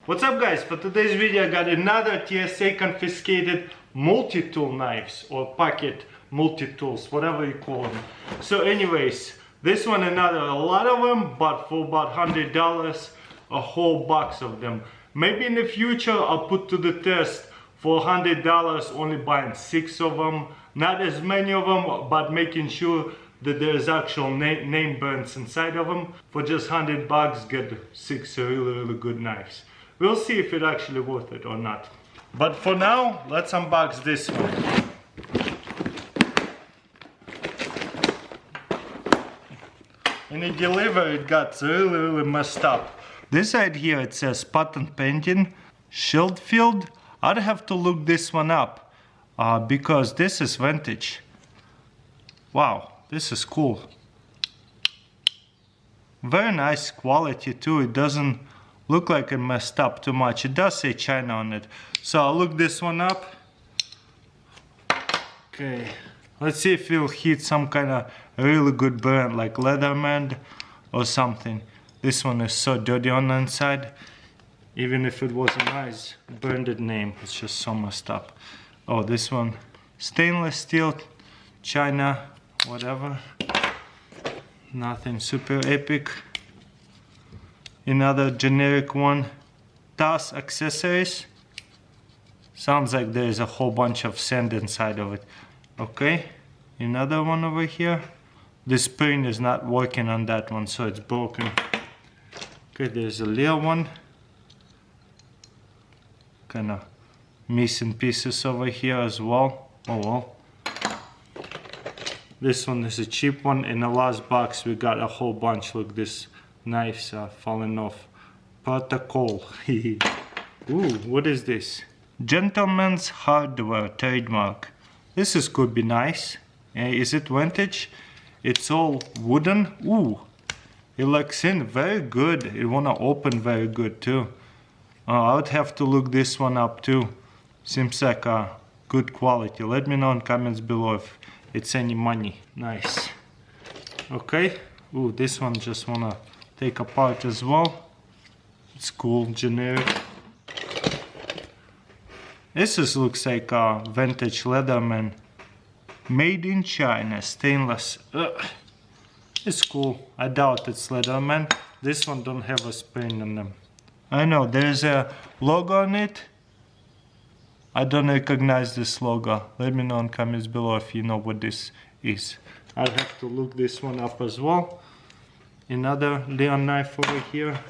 What's up guys, for today's video I got another TSA confiscated multi-tool knives or pocket multi-tools, whatever you call them. So anyways, this one another, a lot of them, but for about $100, a whole box of them. Maybe in the future I'll put to the test for $100 only buying 6 of them, not as many of them, but making sure that there's actual name brands inside of them. For just $100 get 6 really good knives. We'll see if it's actually worth it or not. But for now, let's unbox this one. In the delivery it got really messed up. This side here it says patent pending, shield filled. I'd have to look this one up because this is vintage. Wow, this is cool. Very nice quality too. It doesn't look like it messed up too much. It does say China on it. So I'll look this one up. Okay, let's see if it'll hit some kind of really good brand like Leatherman or something. This one is so dirty on the inside. Even if it was a nice branded name, it's just so messed up. Oh, this one, stainless steel, China, whatever. Nothing super epic. Another generic one, TAS accessories. Sounds like there is a whole bunch of sand inside of it. Okay, another one over here. The spring is not working on that one, so it's broken. Okay, there's a little one. Kind of missing pieces over here as well. Oh well. This one is a cheap one. In the last box we got a whole bunch. Look, this knives are falling off. Protocol. Ooh, what is this? Gentleman's Hardware trademark. This could be nice. Is it vintage? It's all wooden. Ooh, it locks in very good. It wanna open very good too. I would have to look this one up too. Seems like a good quality. Let me know in comments below if it's any money. Nice. Okay. Ooh, this one just wanna take apart as well. It's cool, generic. This looks like a vintage Leatherman. Made in China, stainless. It's cool. I doubt it's Leatherman. This one don't have a spring on them. I know, there's a logo on it. I don't recognize this logo. Let me know in comments below if you know what this is. I'll have to look this one up as well. Another Leon knife over here.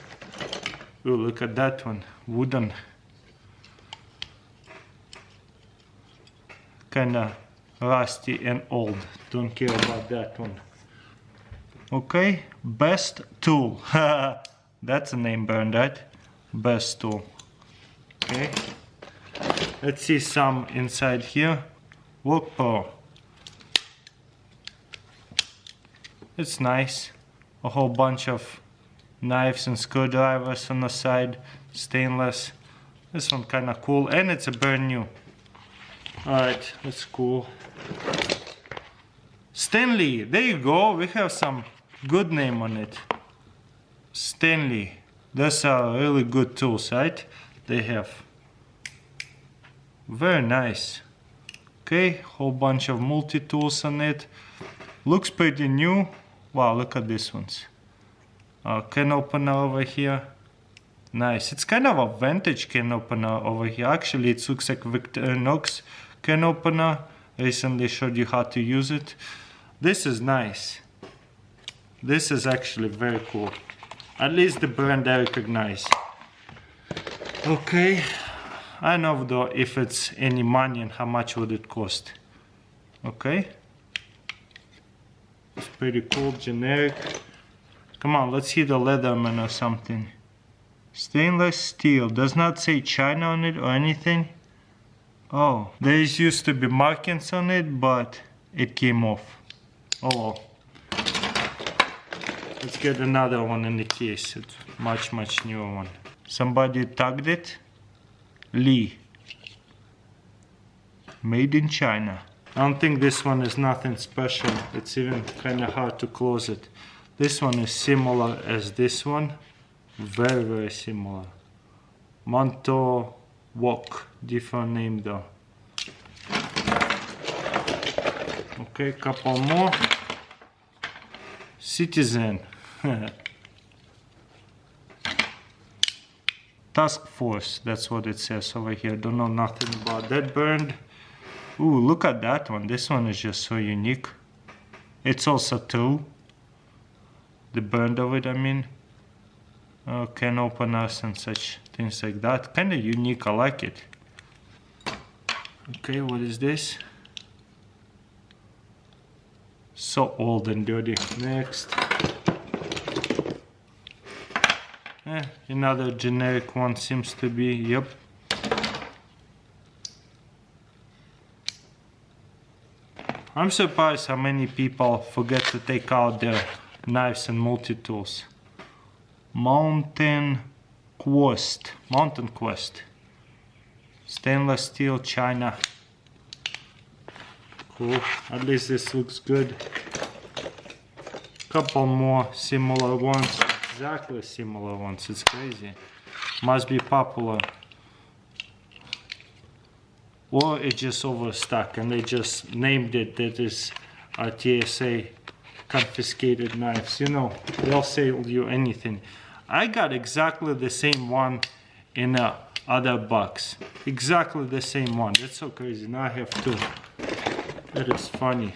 Oh, look at that one. Wooden. Kinda rusty and old. Don't care about that one. Okay, Best Tool. That's a name brand, right? Best Tool. Okay. Let's see some inside here. Work Pro. It's nice. A whole bunch of knives and screwdrivers on the side. Stainless. This one kinda cool, and it's a brand new. Alright, that's cool. Stanley, there you go. We have some good name on it. Stanley. Those are really good tools, right? They have. Very nice. Okay, whole bunch of multi-tools on it. Looks pretty new. Wow, look at these ones. Can opener over here. Nice. It's kind of a vintage can opener over here. Actually, it looks like Victorinox can opener. Recently showed you how to use it. This is nice. This is actually very cool. At least the brand I recognize. Okay. I don't know though if it's any money and how much would it cost. Okay. It's pretty cool, generic. Come on, let's see the Leatherman or something. Stainless steel. Does not say China on it or anything. Oh, there used to be markings on it, but it came off. Oh well. Let's get another one in the case. It's much newer one. Somebody tagged it. Lee. Made in China. I don't think this one is nothing special. It's even kind of hard to close it. This one is similar as this one. Very similar. Monto Wok, different name though. Okay, couple more. Citizen. Task Force, that's what it says over here. Don't know nothing about that brand. Ooh, look at that one. This one is just so unique. It's also two. The brand of it, I mean. Can open us and such things like that. Kind of unique, I like it. Okay, what is this? So old and dirty. Next. Another generic one seems to be, yep. I'm surprised how many people forget to take out their knives and multi-tools. Mountain Quest. Stainless steel, China. Cool, at least this looks good. Couple more similar ones. Exactly similar ones, it's crazy. Must be popular. Or it just overstock and they just named it that is TSA confiscated knives. You know, they'll sell you anything. I got exactly the same one in a other box. Exactly the same one. That's so crazy. Now I have two. That is funny.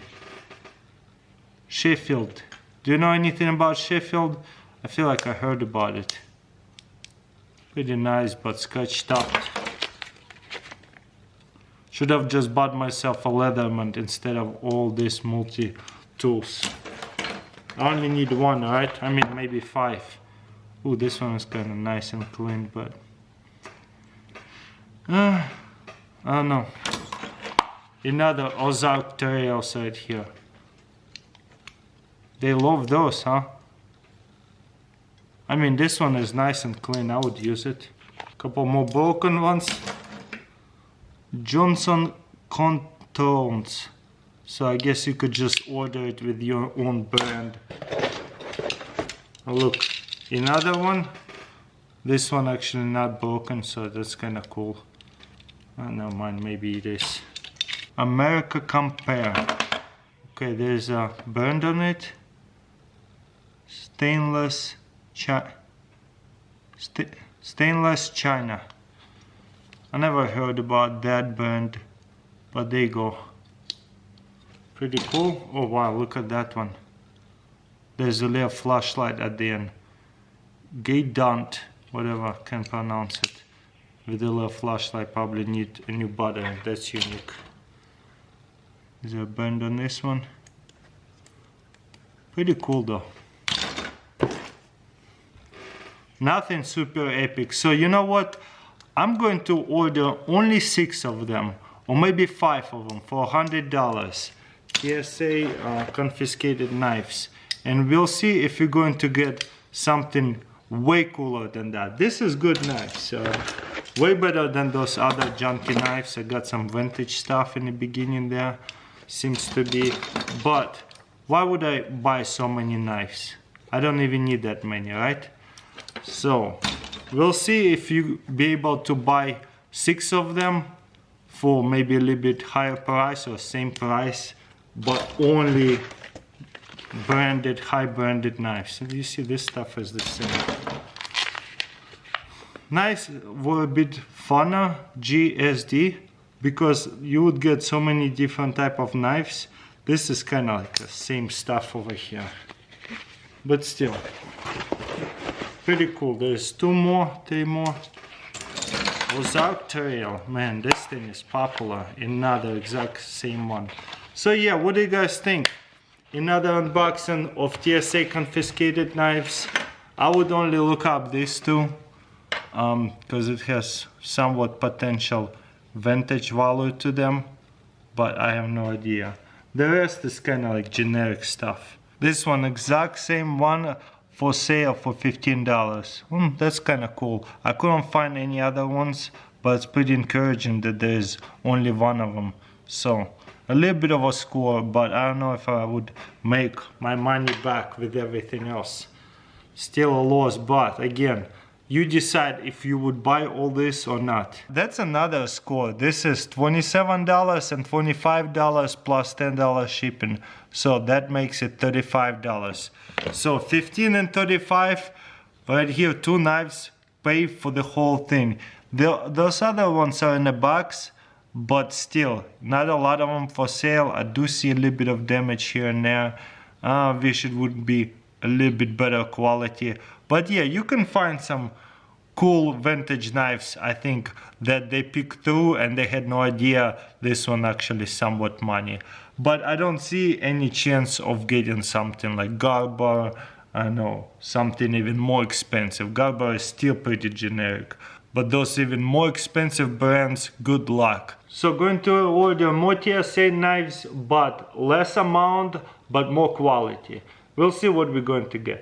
Sheffield. Do you know anything about Sheffield? I feel like I heard about it. Pretty nice, but scratched up. Should have just bought myself a Leatherman instead of all these multi-tools. I only need one, right? I mean, maybe 5. Ooh, this one is kind of nice and clean, but... I don't know. Another Ozark Trails right here. They love those, huh? I mean, this one is nice and clean. I would use it. Couple more broken ones. Johnson Contours. So I guess you could just order it with your own brand. Oh, look, another one. This one actually not broken, so that's kind of cool. Oh, never mind, maybe it is. America Compare. Okay, there's a brand on it. Stainless China. I never heard about that brand, but there you go. Pretty cool. Oh wow, look at that one. There's a little flashlight at the end. Gaydant, whatever, I can't pronounce it. With a little flashlight, probably need a new button. That's unique. Is there a brand on this one? Pretty cool though. Nothing super epic. So you know what? I'm going to order only 6 of them, or maybe 5 of them for $100. TSA confiscated knives. And we'll see if we're going to get something way cooler than that. This is good knives. Way better than those other junky knives. I got some vintage stuff in the beginning there. Seems to be. But why would I buy so many knives? I don't even need that many, right? So we'll see if you be able to buy 6 of them for maybe a little bit higher price or same price, but only branded, high branded knives. And you see this stuff is the same. Nice, were a bit funner, GSD, because you would get so many different type of knives. This is kind of like the same stuff over here, but still. Pretty cool. There's 2 more, 3 more. Ozark Trail. Man, this thing is popular. Another exact same one. So yeah, what do you guys think? Another unboxing of TSA confiscated knives. I would only look up these 2 because it has somewhat potential vintage value to them, but I have no idea. The rest is kind of like generic stuff. This one, exact same one, for sale for $15. That's kind of cool. I couldn't find any other ones, but it's pretty encouraging that there's only 1 of them. So a little bit of a score, but I don't know if I would make my money back with everything else. Still a loss, but again, you decide if you would buy all this or not. That's another score. This is $27 and $25 plus $10 shipping. So that makes it $35. So 15 and 35, right here, 2 knives pay for the whole thing. Those other ones are in a box, but still, not a lot of them for sale. I do see a little bit of damage here and there. I wish it would be a little bit better quality. But yeah, you can find some cool vintage knives, I think, that they picked through and they had no idea this one actually somewhat money. But I don't see any chance of getting something like Garber. I know, something even more expensive. Garber is still pretty generic. But those even more expensive brands, good luck. So going to order more TSA knives, but less amount, but more quality. We'll see what we're going to get.